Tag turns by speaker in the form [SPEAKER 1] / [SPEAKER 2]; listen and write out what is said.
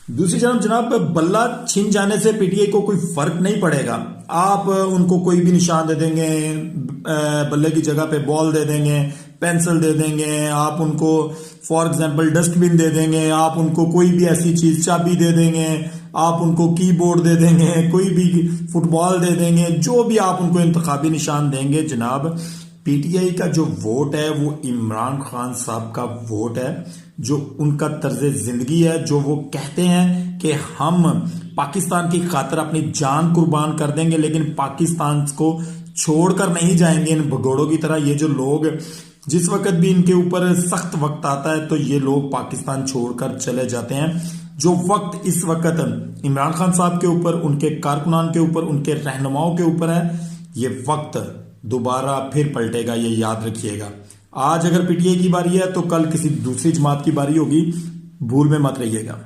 [SPEAKER 1] दूसरी तरफ जनाब बल्ला छिन जाने से पीटीआई को कोई फर्क नहीं पड़ेगा। आप उनको कोई भी निशान दे देंगे, बल्ले की जगह पे बॉल दे देंगे, पेंसिल दे देंगे, आप उनको फॉर एग्जांपल डस्टबिन दे देंगे, आप उनको कोई भी ऐसी चीज चाबी दे देंगे, आप उनको कीबोर्ड दे देंगे, कोई भी फुटबॉल दे देंगे, जो भी आप उनको इंतखाबी निशान देंगे जनाब, पीटीआई का जो वोट है वो इमरान खान साहब का वोट है, जो उनका तर्ज जिंदगी है, जो वो कहते हैं कि हम पाकिस्तान की खातिर अपनी जान कुर्बान कर देंगे लेकिन पाकिस्तान को छोड़कर नहीं जाएंगे इन भगोड़ों की तरह। ये जो लोग जिस वक्त भी इनके ऊपर सख्त वक्त आता है तो ये लोग पाकिस्तान छोड़कर चले जाते हैं। जो वक्त इस वक्त इमरान खान साहब के ऊपर, उनके कारकुनान के ऊपर, उनके रहनुमाओं के ऊपर है, ये वक्त दोबारा फिर पलटेगा, ये याद रखिएगा। आज अगर पीटीआई की बारी है तो कल किसी दूसरी जमात की बारी होगी, भूल में मत रहिएगा।